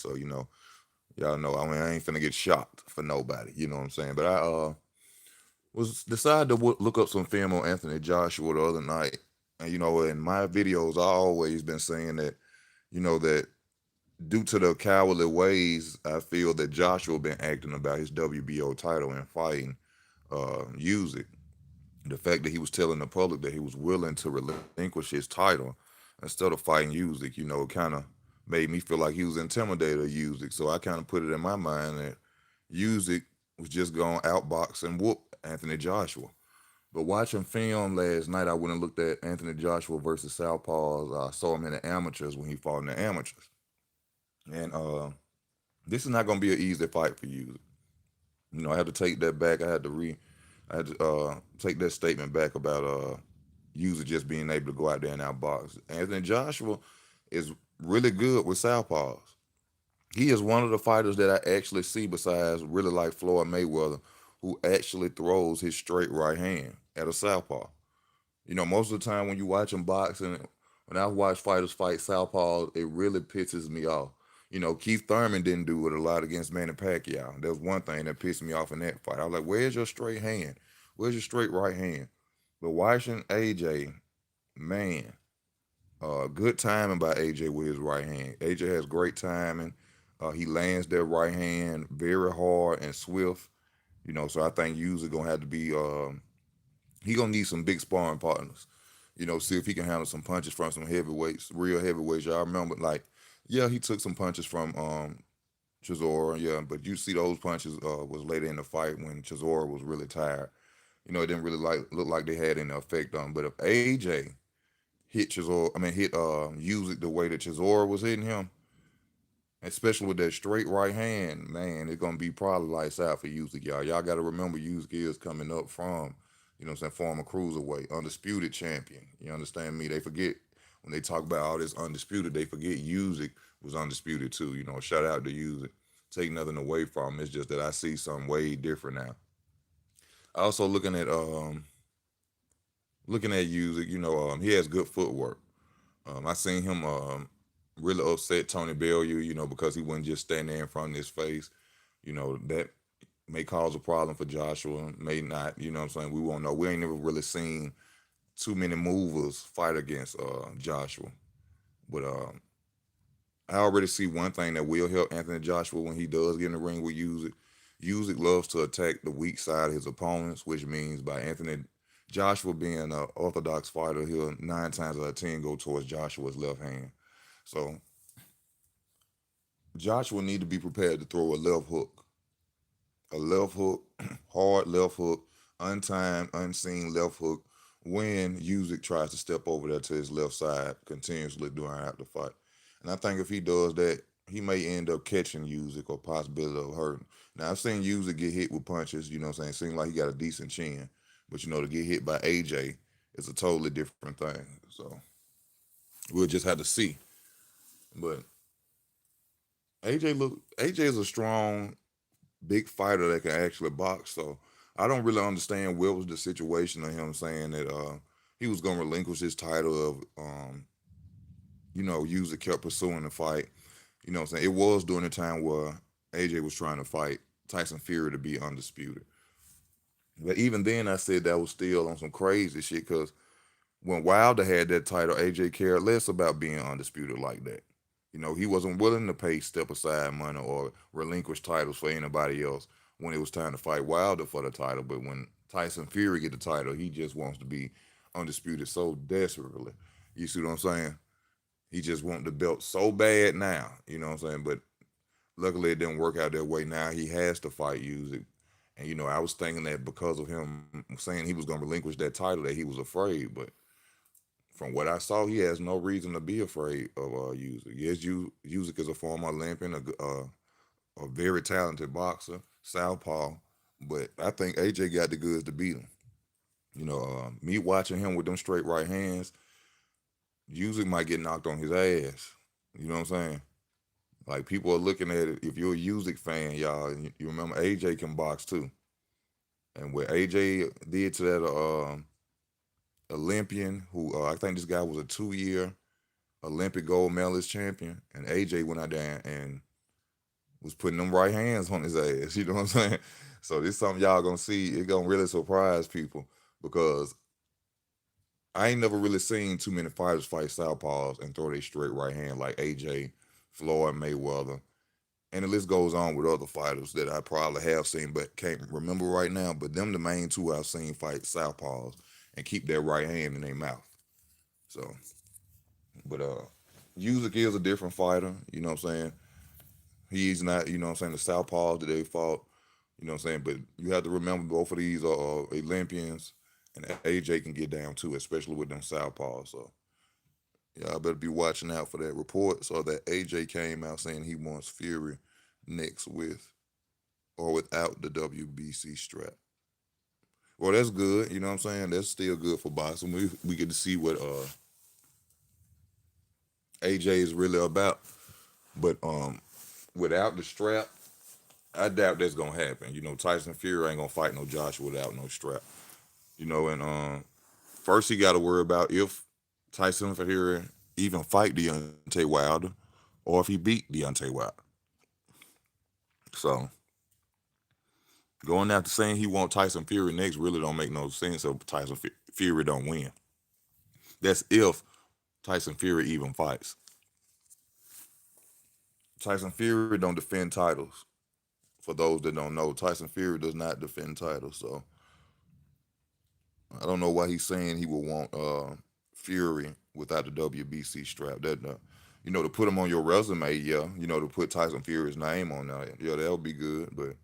win. So, y'all know, I mean, I ain't finna get shocked for nobody. You know what I'm saying? But I was decided to look up some film on Anthony Joshua the other night. And, in my videos, I always been saying that, that due to the cowardly ways, I feel that Joshua been acting about his WBO title and fighting Usyk. The fact that he was telling the public that he was willing to relinquish his title instead of fighting Usyk, kind of made me feel like he was intimidated of Usyk. So I kind of put it in my mind that Usyk was just going to outbox and whoop Anthony Joshua. But watching film last night, I went and looked at Anthony Joshua versus Southpaws. I saw him in the amateurs when he fought in the amateurs. And this is not going to be an easy fight for Usyk. I had to take that back. I had to take that statement back about Usyk just being able to go out there and outbox. Anthony Joshua is really good with southpaws. He is one of the fighters that I actually see besides really like Floyd Mayweather, who actually throws his straight right hand at a southpaw. Most of the time when you watch him boxing, when I watch fighters fight southpaws, it really pisses me off. Keith Thurman didn't do it a lot against Manny Pacquiao. That was one thing that pissed me off in that fight. I was like, where's your straight hand? Where's your straight right hand? But watching AJ, man, good timing by AJ with his right hand. AJ has great timing. He lands that right hand very hard and swift. So I think Usyk gonna have to be he gonna need some big sparring partners. See if he can handle some punches from some heavyweights, real heavyweights. Y'all remember, like, yeah, he took some punches from Chisora, yeah, but you see those punches was later in the fight when Chisora was really tired. It didn't really look like they had any effect on him. But if AJ hit Chisora, I mean hit Usyk the way that Chisora was hitting him, especially with that straight right hand, man, it's gonna be probably lights out for Usyk, y'all. Y'all gotta remember Usyk is coming up from, former cruiserweight, undisputed champion. You understand me? They forget when they talk about all this undisputed, they forget Usyk was undisputed too. Shout out to Usyk. Take nothing away from him. It's just that I see something way different now. Also looking at Usyk, he has good footwork. I seen him really upset Tony Bellew, because he wouldn't just stand there in front of his face. That may cause a problem for Joshua, may not, you know what I'm saying? We won't know. We ain't never really seen too many movers fight against Joshua. But I already see one thing that will help Anthony Joshua when he does get in the ring with Usyk. Usyk loves to attack the weak side of his opponents, which means by Anthony Joshua being an orthodox fighter, he'll 9 times out of 10 go towards Joshua's left hand. So Joshua need to be prepared to throw a left hook, hard left hook, untimed, unseen left hook when Usyk tries to step over there to his left side continuously during the fight. And I think if he does that, he may end up catching Usyk or possibility of hurting. Now I've seen Usyk get hit with punches, you know what I'm saying? Seems like he got a decent chin. But to get hit by AJ is a totally different thing. So we'll just have to see. But AJ is a strong big fighter that can actually box. So I don't really understand what was the situation of him saying that he was gonna relinquish his title of Usyk kept pursuing the fight. What I'm saying? It was during the time where AJ was trying to fight Tyson Fury to be undisputed. But even then I said that was still on some crazy shit because when Wilder had that title, AJ cared less about being undisputed like that. He wasn't willing to pay step aside money or relinquish titles for anybody else when it was time to fight Wilder for the title. But when Tyson Fury get the title, he just wants to be undisputed so desperately. You see what I'm saying? He just wants the belt so bad now. You know what I'm saying? But luckily it didn't work out that way. Now he has to fight Usyk. And I was thinking that because of him saying he was gonna relinquish that title, that he was afraid. But from what I saw, he has no reason to be afraid of Usyk. Yes, Usyk is a former Olympian, a very talented boxer, southpaw, but I think AJ got the goods to beat him. Me watching him with them straight right hands, Usyk might get knocked on his ass. You know what I'm saying? Like people are looking at it. If you're a Usyk fan, y'all, and you remember AJ can box too. And what AJ did to that Olympian, who I think this guy was a 2-year Olympic gold medalist champion, and AJ went out there and was putting them right hands on his ass. You know what I'm saying? So this is something y'all gonna see. It gonna really surprise people because I ain't never really seen too many fighters fight southpaws and throw their straight right hand like AJ, Floyd Mayweather, and the list goes on with other fighters that I probably have seen but can't remember right now. But them the main two I've seen fight southpaws and keep their right hand in their mouth. So, but Usyk is a different fighter. You know what I'm saying? He's not, you know what I'm saying, the southpaws that they fought. You know what I'm saying? But you have to remember both of these are Olympians, and AJ can get down too, especially with them southpaws. So y'all better be watching out for that report. So that AJ came out saying he wants Fury next with or without the WBC strap. Well, that's good. You know what I'm saying? That's still good for boxing. We get to see what AJ is really about. But without the strap, I doubt that's gonna happen. You know, Tyson Fury ain't gonna fight no Joshua without no strap. You know, and first he got to worry about if Tyson Fury even fight Deontay Wilder, or if he beat Deontay Wilder. So going after saying he want Tyson Fury next really don't make no sense if Tyson Fury don't win. That's if Tyson Fury even fights. Tyson Fury don't defend titles. For those that don't know, Tyson Fury does not defend titles. So I don't know why he's saying he would want Fury without the WBC strap. That you know, to put him on your resume, yeah. You know, to put Tyson Fury's name on that, yeah, that would be good. But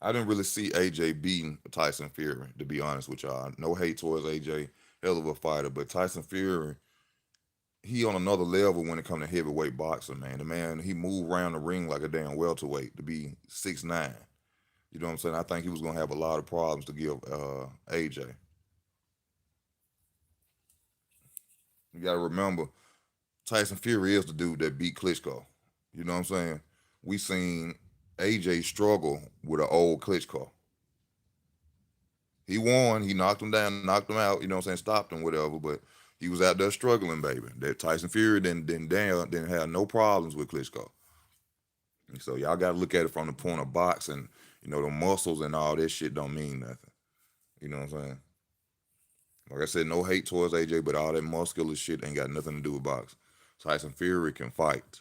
I didn't really see AJ beating Tyson Fury, to be honest with y'all. No hate towards AJ, hell of a fighter, but Tyson Fury, he on another level when it comes to heavyweight boxing, man. The man, he moved around the ring like a damn welterweight to be 6'9". You know what I'm saying? I think he was gonna have a lot of problems to give AJ. You gotta remember, Tyson Fury is the dude that beat Klitschko. You know what I'm saying? We seen AJ struggle with an old Klitschko. He won, he knocked him down, knocked him out, you know what I'm saying, stopped him, whatever, but he was out there struggling, baby. That Tyson Fury didn't have no problems with Klitschko. And so y'all gotta look at it from the point of boxing. You know, the muscles and all this shit don't mean nothing. You know what I'm saying? Like I said, no hate towards AJ, but all that muscular shit ain't got nothing to do with boxing. Tyson Fury can fight.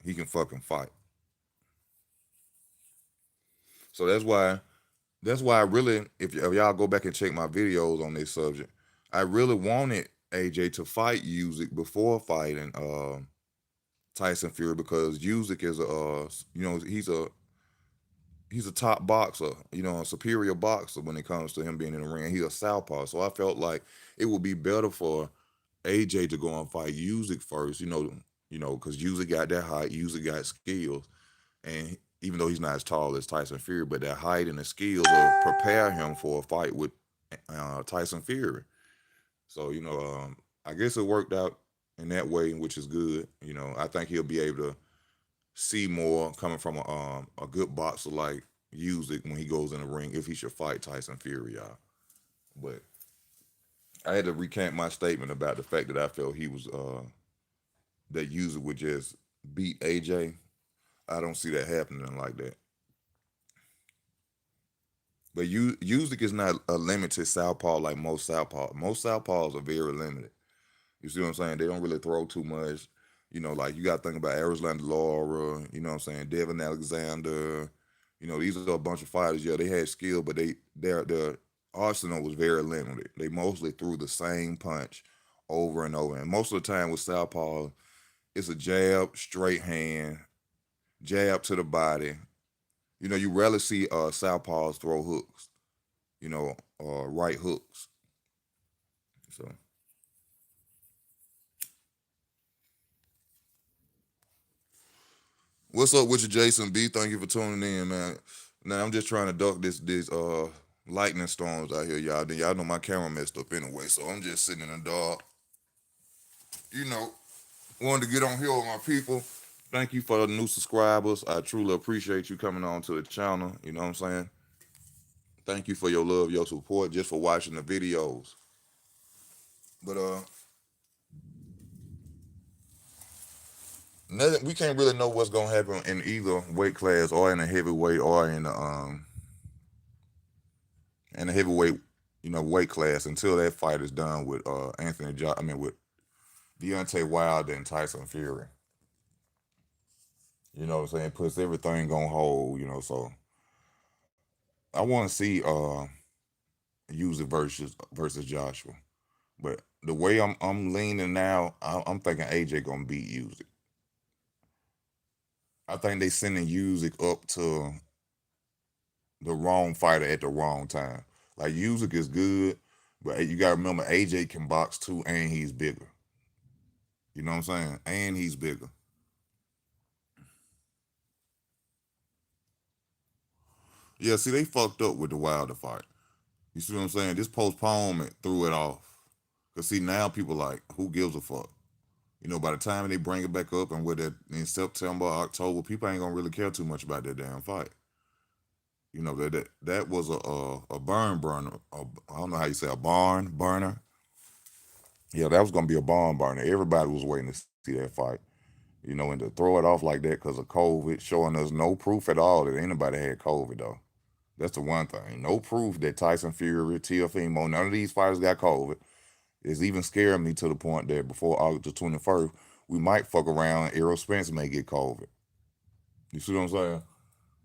He can fucking fight. So that's why I really, if y'all go back and check my videos on this subject, I really wanted AJ to fight Usyk before fighting Tyson Fury because Usyk is you know, he's a top boxer, you know, a superior boxer when it comes to him being in the ring. He's a southpaw, so I felt like it would be better for AJ to go and fight Usyk first, because Usyk got that height, Usyk got skills, and even though he's not as tall as Tyson Fury, but that height and the skills will prepare him for a fight with Tyson Fury. So I guess it worked out in that way, which is good. I think he'll be able to see more coming from a good boxer like Usyk when he goes in the ring if he should fight Tyson Fury, y'all. But I had to recant my statement about the fact that I felt he was that Usyk would just beat AJ. I don't see that happening like that. But Usyk is not a limited southpaw like most southpaws. Most southpaws are very limited. You see what I'm saying? They don't really throw too much. Like you got to think about Arizona Laura, you know what I'm saying? Devin Alexander. These are a bunch of fighters. Yeah, they had skill, but their arsenal was very limited. They mostly threw the same punch over and over. And most of the time with southpaw, it's a jab, straight hand, jab to the body. You rarely see southpaws throw hooks, right hooks. So what's up with you, Jason B? Thank you for tuning in, man. Now I'm just trying to duck these lightning storms out here, y'all. Then y'all know my camera messed up anyway, so I'm just sitting in the dark. You know, wanted to get on here with my people. Thank you for the new subscribers. I truly appreciate you coming on to the channel. You know what I'm saying? Thank you for your love, your support, just for watching the videos. But Nothing. We can't really know what's gonna happen in either weight class or in the heavyweight or in the heavyweight, weight class until that fight is done with with Deontay Wilder and Tyson Fury. You know what I'm saying? Puts everything on hold. So I want to see Usyk versus Joshua. But the way I'm leaning now, I'm thinking AJ gonna beat Usyk. I think they sending Usyk up to the wrong fighter at the wrong time. Like Usyk is good, but you gotta remember AJ can box too, and he's bigger. You know what I'm saying? And he's bigger. Yeah, see, they fucked up with the Wilder fight. You see what I'm saying? This postponement threw it off. Cause see now people like, who gives a fuck? By the time they bring it back up and with it in September, October, people ain't gonna really care too much about that damn fight. That was a burn burner. I don't know how you say, a barn burner. Yeah, that was gonna be a barn burner. Everybody was waiting to see that fight. And to throw it off like that because of COVID, showing us no proof at all that anybody had COVID though. That's the one thing. No proof that Tyson Fury, Teofimo, none of these fighters got COVID. It's even scaring me to the point that before August the 21st, we might fuck around and Errol Spence may get COVID. You see what I'm saying?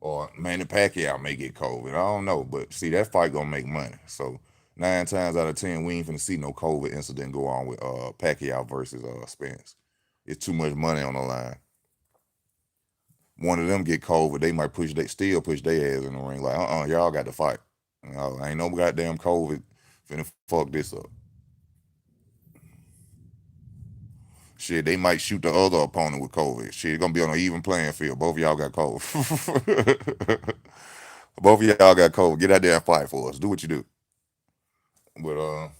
Or Manny Pacquiao may get COVID. I don't know. But see, that fight gonna make money. So 9 times out of 10, we ain't finna see no COVID incident go on with Pacquiao versus Spence. It's too much money on the line. One of them get COVID, they might still push their ass in the ring. Like, y'all got to fight. Ain't no goddamn COVID finna fuck this up. Shit, they might shoot the other opponent with COVID. Shit, it's gonna be on an even playing field. Both of y'all got COVID. Both of y'all got COVID. Get out there and fight for us. Do what you do. But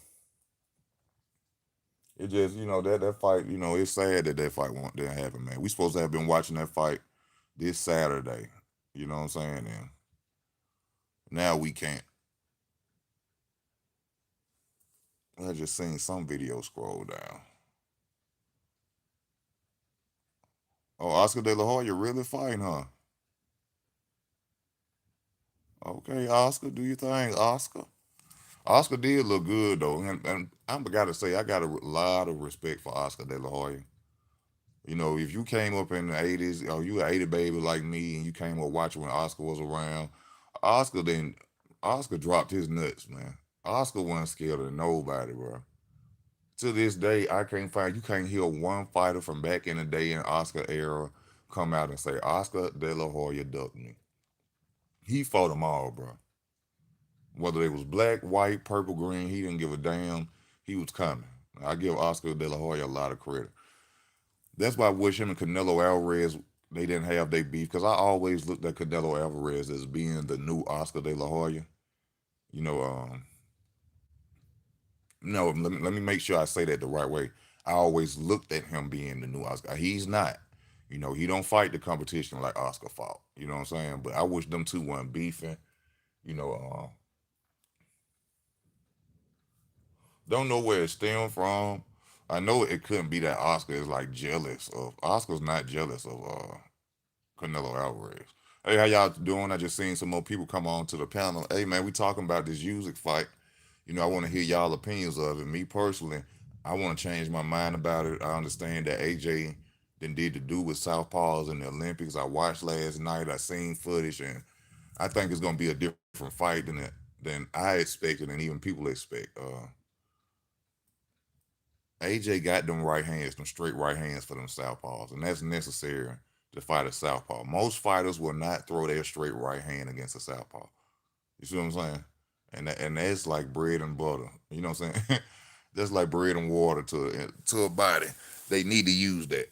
it just that fight. It's sad that fight didn't happen, man. We supposed to have been watching that fight this Saturday. You know what I'm saying? And now we can't. I just seen some video scroll down. Oh, Oscar De La Hoya really fighting, huh? Okay, Oscar, do your thing, Oscar. Oscar did look good though, and I gotta say I got a lot of respect for Oscar De La Hoya. If you came up in the '80s, or you an '80 baby like me, and you came up watching when Oscar was around, Oscar then Oscar dropped his nuts, man. Oscar wasn't scared of nobody, bro. To this day, you can't hear one fighter from back in the day in Oscar era come out and say Oscar De La Hoya ducked me. He fought them all, bro. Whether it was black, white, purple, green, he didn't give a damn. He was coming. I give Oscar De La Hoya a lot of credit. That's why I wish him and Canelo Alvarez they didn't have their beef because I always looked at Canelo Alvarez as being the new Oscar De La Hoya. You know, no, let me make sure I say that the right way. I always looked at him being the new Oscar. He's not. He don't fight the competition like Oscar fought. You know what I'm saying? But I wish them two weren't beefing. You know, don't know where it stemmed from. I know it couldn't be that Oscar is like jealous of. Oscar's not jealous of Canelo Alvarez. Hey, how y'all doing? I just seen some more people come on to the panel. Hey man, we talking about this Usyk fight. I want to hear y'all opinions of it. Me personally, I want to change my mind about it. I understand that AJ then did to do with Southpaws in the Olympics. I watched last night. I seen footage, and I think it's gonna be a different fight than I expected, and even people expect. AJ got them right hands, them straight right hands for them southpaws, and that's necessary to fight a southpaw. Most fighters will not throw their straight right hand against a southpaw. You see what I'm saying? And that's like bread and butter. You know what I'm saying? That's like bread and water to a body. They need to use that.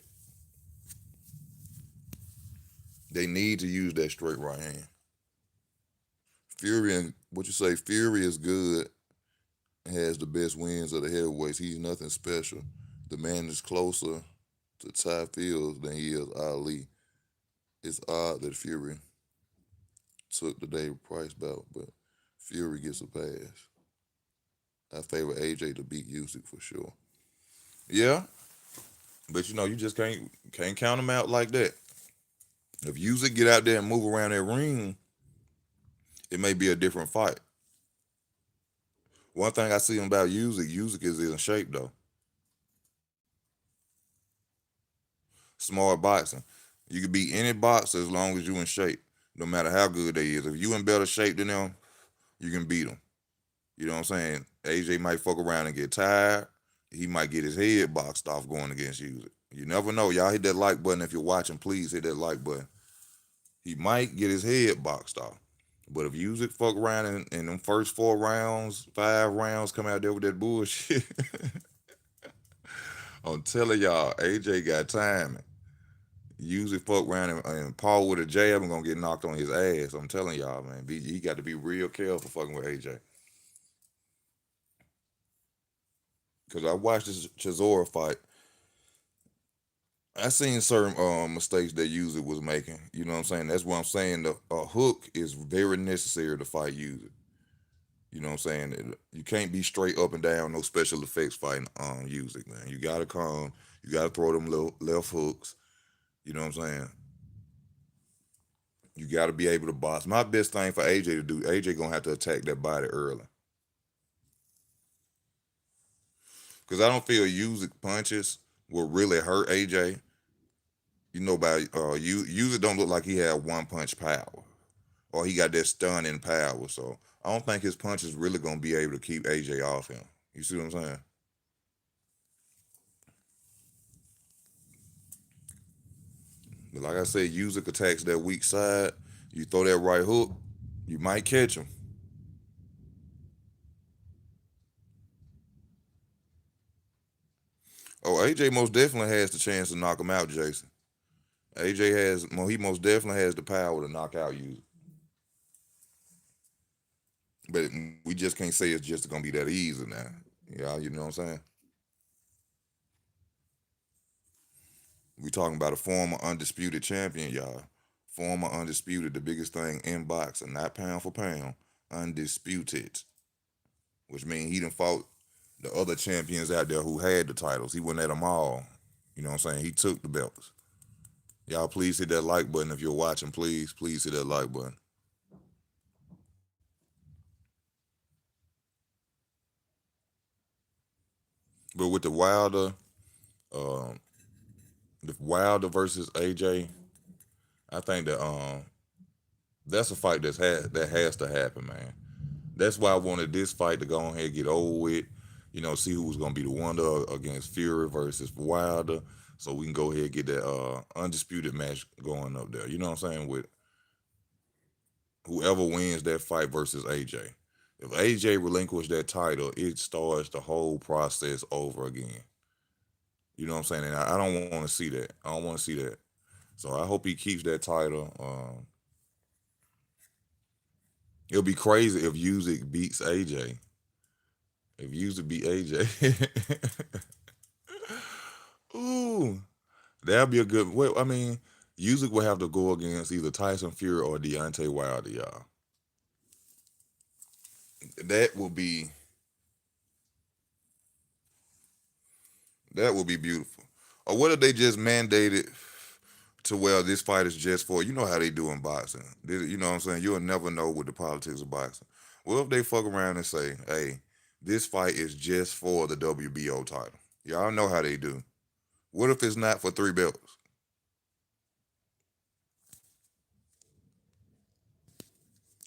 They need to use that straight right hand. Fury and what you say? Fury is good. Has the best wins of the heavyweights. He's nothing special. The man is closer to Ty Fields than he is Ali. It's odd that Fury took the David Price bout, but Fury gets a pass. I favor AJ to beat Usyk for sure. Yeah, But you just can't count him out like that. If Usyk get out there and move around that ring, it may be a different fight. One thing I see about Usyk is in shape though. Smart boxing. You can beat any boxer as long as you in shape, no matter how good they is. If you in better shape than them, you can beat them. You know what I'm saying? AJ might fuck around and get tired. He might get his head boxed off going against Usyk. You never know. Y'all hit that like button if you're watching. Please hit that like button. He might get his head boxed off. But if Usyk fuck around in them first 4 rounds, 5 rounds, come out there with that bullshit, I'm telling y'all, AJ got timing. Usyk fuck around and Paul with a jab and gonna get knocked on his ass. I'm telling y'all, man. He got to be real careful fucking with AJ. Because I watched this Chisora fight. I seen certain mistakes that Usyk was making. You know what I'm saying? That's what I'm saying. The hook is very necessary to fight Usyk. You know what I'm saying? You can't be straight up and down, no special effects fighting Usyk, man. You gotta come. You gotta throw them little left hooks. You know what I'm saying? You gotta be able to box. My best thing for AJ to do, AJ gonna have to attack that body early. Because I don't feel Usyk punches will really hurt AJ. By Usyk don't look like he had one punch power. Or he got that stunning power. So I don't think his punch is really gonna be able to keep AJ off him. You see what I'm saying? But like I said, Usyk attacks that weak side. You throw that right hook, you might catch him. Oh, AJ most definitely has the chance to knock him out, Jason. AJ he most definitely has the power to knock out Usyk. But we just can't say it's just gonna be that easy now. Yeah, you know what I'm saying? We talking about a former undisputed champion, y'all. Former undisputed, the biggest thing in boxing, not pound for pound, undisputed, which means he done fought the other champions out there who had the titles. He went at them all. You know what I'm saying? He took the belts. Y'all, please hit that like button if you're watching. Please hit that like button. But with um, the Wilder versus AJ, I think that's a fight that has to happen, man. That's why I wanted this fight to go ahead and get over with. See who was gonna be the wonder against Fury versus Wilder, so we can go ahead and get that undisputed match going up there. You know what I'm saying? With whoever wins that fight versus AJ. If AJ relinquishes that title, it starts the whole process over again. You know what I'm saying? And I don't want to see that. I don't want to see that. So I hope he keeps that title. It'll be crazy if Usyk beats AJ. If Usyk beat AJ, ooh, that'd be a good. Well, I mean, Usyk will have to go against either Tyson Fury or Deontay Wilder, y'all. That will be that will be beautiful. Or what if they just mandated to where this fight is just for, how they do in boxing. You know what I'm saying? You'll never know with the politics of boxing. Well, if they fuck around and say, hey, this fight is just for the WBO title. Y'all know how they do. What if it's not for 3 belts?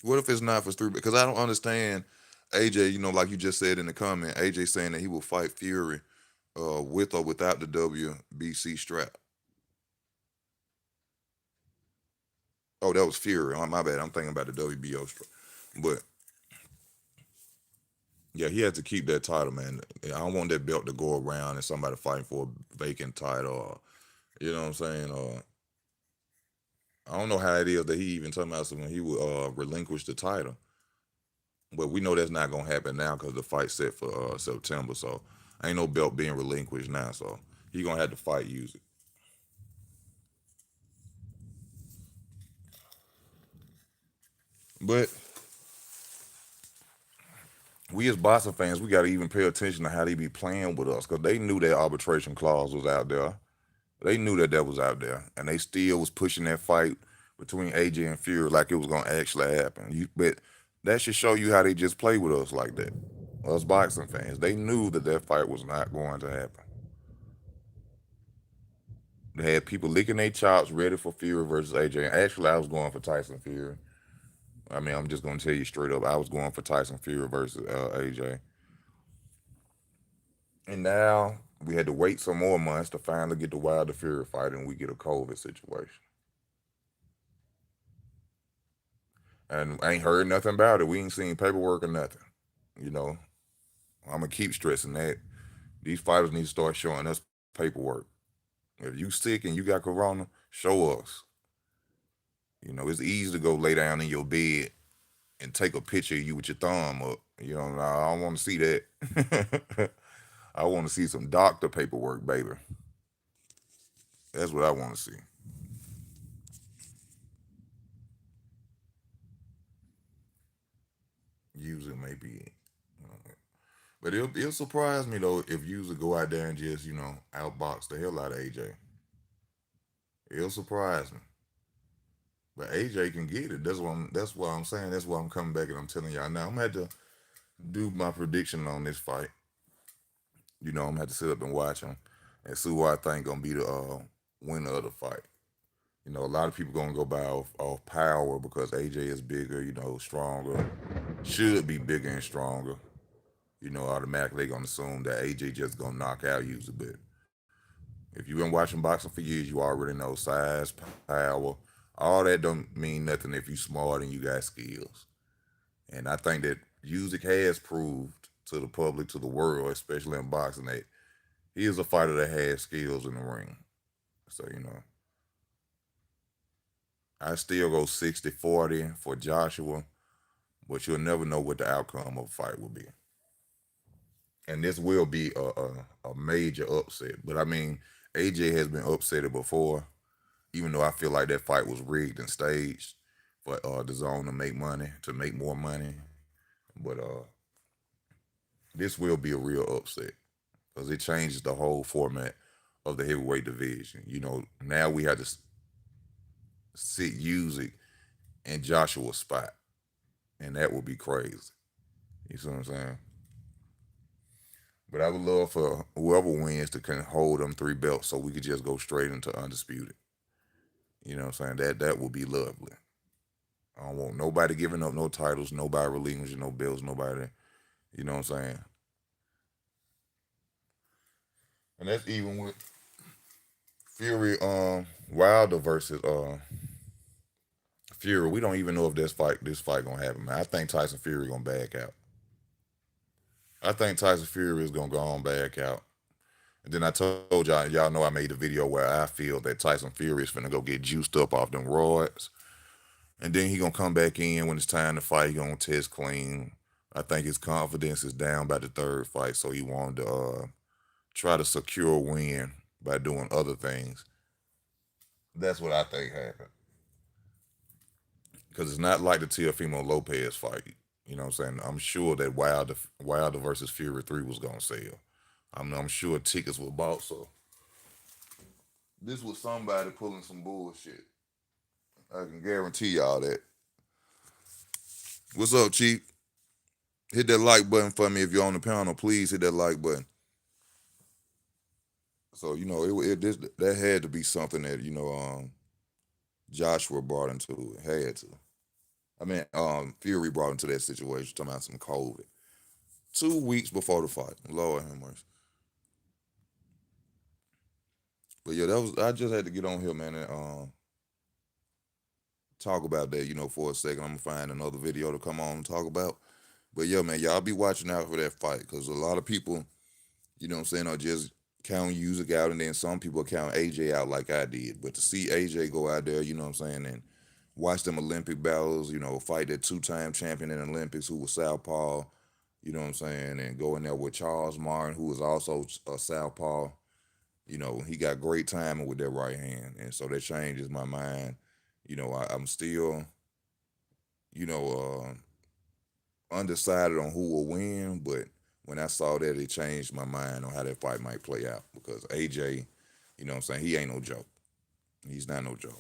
What if it's not for 3? Because I don't understand AJ, like you just said in the comment, AJ saying that he will fight Fury with or without the WBC strap. Oh, that was Fury. Oh, my bad. I'm thinking about the WBO strap. But yeah, he has to keep that title, man. I don't want that belt to go around and somebody fighting for a vacant title. You know what I'm saying? I don't know how it is that he even talking about when he would relinquish the title. But we know that's not gonna happen now because the fight's set for September. So ain't no belt being relinquished now. So he gonna have to fight use it. But we as boxing fans, we gotta even pay attention to how they be playing with us because they knew that arbitration clause was out there. They knew that that was out there, and they still was pushing that fight between AJ and Fury like it was gonna actually happen. But that should show you how they just play with us like that. Us boxing fans, they knew that that fight was not going to happen. They had people licking their chops, ready for Fury versus AJ. And actually, I was going for Tyson Fury. I mean, I'm just gonna tell you straight up, I was going for Tyson Fury versus AJ. And now we had to wait some more months to finally get the Wilder Fury fight, and we get a COVID situation. And I ain't heard nothing about it. We ain't seen paperwork or nothing. You know, I'm gonna keep stressing that these fighters need to start showing us paperwork. If you sick and you got corona, show us. You know, it's easy to go lay down in your bed and take a picture of you with your thumb up. You know, nah, I don't want to see that. I want to see some doctor paperwork, baby. That's what I want to see. Usually maybe, but it'll surprise me though if usually go out there and just outbox the hell out of AJ. It'll surprise me. But AJ can get it. That's what I'm saying. That's why I'm coming back and I'm telling y'all now. I'm gonna have to do my prediction on this fight. I'm gonna have to sit up and watch him and see who I think gonna be the winner of the fight. A lot of people gonna go by off power because AJ is bigger, stronger, should be bigger and stronger. Automatically they gonna assume that AJ just gonna knock out you a bit. If you've been watching boxing for years, you already know size, power, all that don't mean nothing if you smart and you got skills. And I think that Usyk has proved to the public, to the world, especially in boxing, that he is a fighter that has skills in the ring. So, I still go 60-40 for Joshua, but you'll never know what the outcome of a fight will be. And this will be a major upset. But I mean, AJ has been upset before, even though I feel like that fight was rigged and staged for the zone to make money, to make more money. But this will be a real upset because it changes the whole format of the heavyweight division. Now we have to sit Usyk in Joshua's spot, and that would be crazy. You see what I'm saying? But I would love for whoever wins to kind of hold them three belts so we could just go straight into undisputed. You know what I'm saying? That would be lovely. I don't want nobody giving up no titles, nobody relinquishing no belts, nobody. You know what I'm saying? And that's even with Fury, Wilder versus Fury. We don't even know if this fight gonna happen, man. I think Tyson Fury gonna back out. I think Tyson Fury is gonna go on back out. And then I told y'all know I made the video where I feel that Tyson Fury is finna go get juiced up off them roids. And then he gonna come back in when it's time to fight. He gonna test clean. I think his confidence is down by the third fight, so he wanted to try to secure a win by doing other things. That's what I think happened. Because it's not like the Teofimo Lopez fight. You know what I'm saying? I'm sure that Wilder versus Fury 3 was gonna sell. I'm sure tickets were bought, so this was somebody pulling some bullshit. I can guarantee y'all that. What's up, Chief? Hit that like button for me if you're on the panel. Please hit that like button. So that had to be something that Joshua brought into it. Had to. I mean, Fury brought into that situation. Talking about some COVID. 2 weeks before the fight. Lord have mercy. But yeah, that was. I just had to get on here, man, and talk about that. For a second. I'm gonna find another video to come on and talk about. But yeah, man, y'all be watching out for that fight because a lot of people, are just counting Usyk out, and then some people count AJ out like I did. But to see AJ go out there, and watch them Olympic battles, fight that two-time champion in the Olympics who was Southpaw, and go in there with Charles Martin, who was also a Southpaw. He got great timing with that right hand, and so that changes my mind. I'm still, you know, undecided on who will win, but when I saw that, it changed my mind on how that fight might play out because AJ, You know what I'm saying? He ain't no joke. He's not no joke.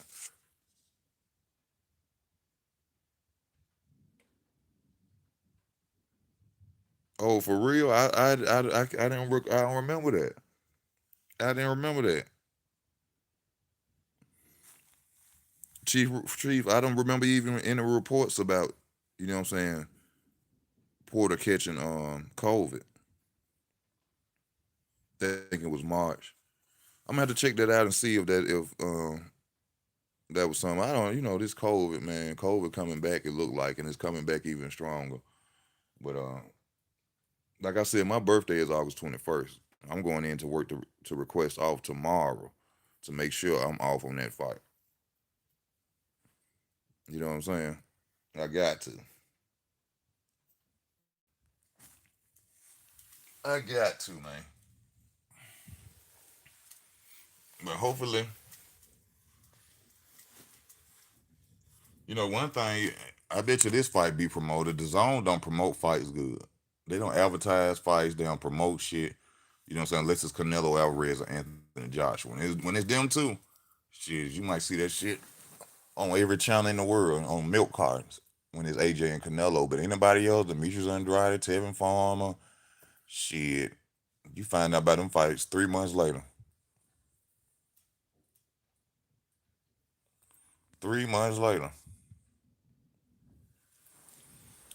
Oh, for real? I don't remember that. I didn't remember that. Chief, I don't remember even any reports about, you know what I'm saying, Porter catching COVID. I think it was March. I'm gonna have to check that out and see if that was something. I don't, this COVID, man, COVID coming back. It looked like, and it's coming back even stronger. But like I said, my birthday is August 21st. I'm going in to work to request off tomorrow to make sure I'm off on that fight. You know what I'm saying? I got to. I got to, man. But hopefully, one thing, I bet you this fight be promoted. The Zone don't promote fights good. They don't advertise fights. They don't promote shit. You know what I'm saying? Unless it's Canelo Alvarez or Anthony Joshua. When it's them two, shit, you might see that shit on every channel in the world on milk cartons when it's AJ and Canelo. But anybody else, Demetrius Andrade, Tevin Farmer, shit, you find out about them fights 3 months later. 3 months later.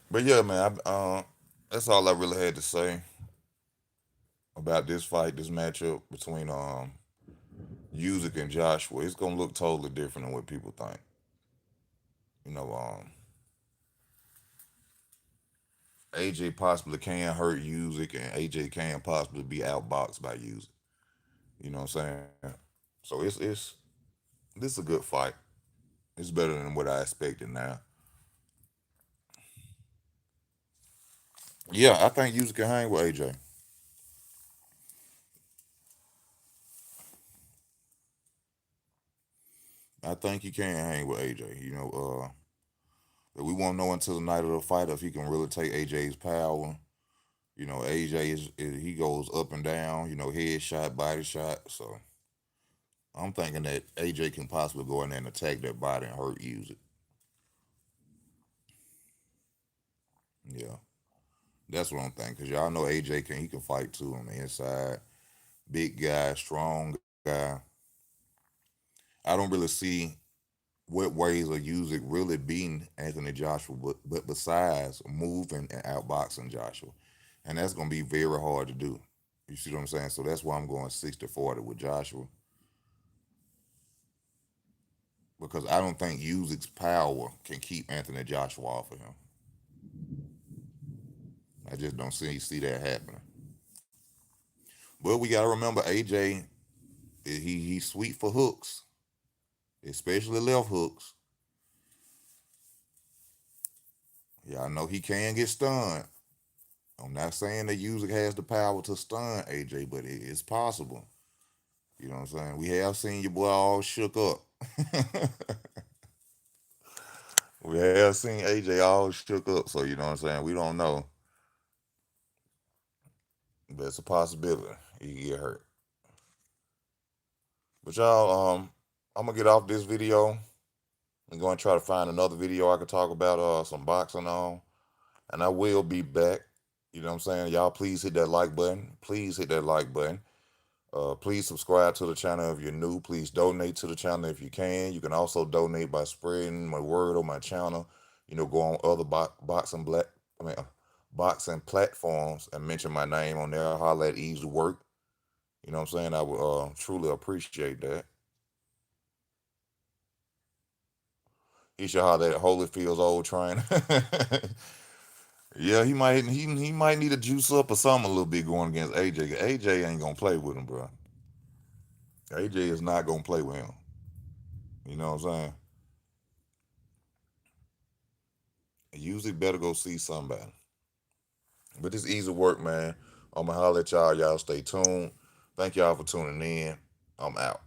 But yeah, man, that's all I really had to say about this fight, this matchup between Usyk and Joshua. It's gonna look totally different than what people think. You know, AJ possibly can hurt Usyk, and AJ can possibly be outboxed by Usyk. You know what I'm saying? So it's this is a good fight. It's better than what I expected now. Yeah, I think Usyk can hang with AJ. I think he can hang with AJ. But we won't know until the night of the fight if he can really take AJ's power. AJ he goes up and down. Head shot, body shot. So I'm thinking that AJ can possibly go in there and attack that body and hurt Usyk. Yeah, that's what I'm thinking. Cause y'all know AJ can fight too on the inside. Big guy, strong guy. I don't really see what ways of Usyk really beating Anthony Joshua, but besides moving and outboxing Joshua, and that's gonna be very hard to do. You see what I'm saying? So that's why I'm going 60-40 with Joshua because I don't think Usyk's power can keep Anthony Joshua off of him. I just don't see that happening. But we gotta remember AJ, he's sweet for hooks, especially left hooks. Yeah, I know he can get stunned. I'm not saying that Usyk has the power to stun AJ, but it's possible. You know what I'm saying? We have seen your boy all shook up. We have seen AJ all shook up, so you know what I'm saying? We don't know. But it's a possibility he can get hurt. But y'all, I'm gonna get off this video and go and try to find another video I could talk about some boxing on. And I will be back. You know what I'm saying? Y'all please hit that like button. Please hit that like button. Please subscribe to the channel if you're new. Please donate to the channel if you can. You can also donate by spreading my word on my channel. Go on other boxing platforms and mention my name on there. Holla at Easy Work. You know what I'm saying? I would truly appreciate that. He should holler at Holyfield's old trainer. Yeah, he might need to juice up or something a little bit going against AJ. AJ ain't gonna play with him, bro. AJ is not gonna play with him. You know what I'm saying? Usually better go see somebody. But this easy work, man. I'ma holler at y'all. Y'all stay tuned. Thank y'all for tuning in. I'm out.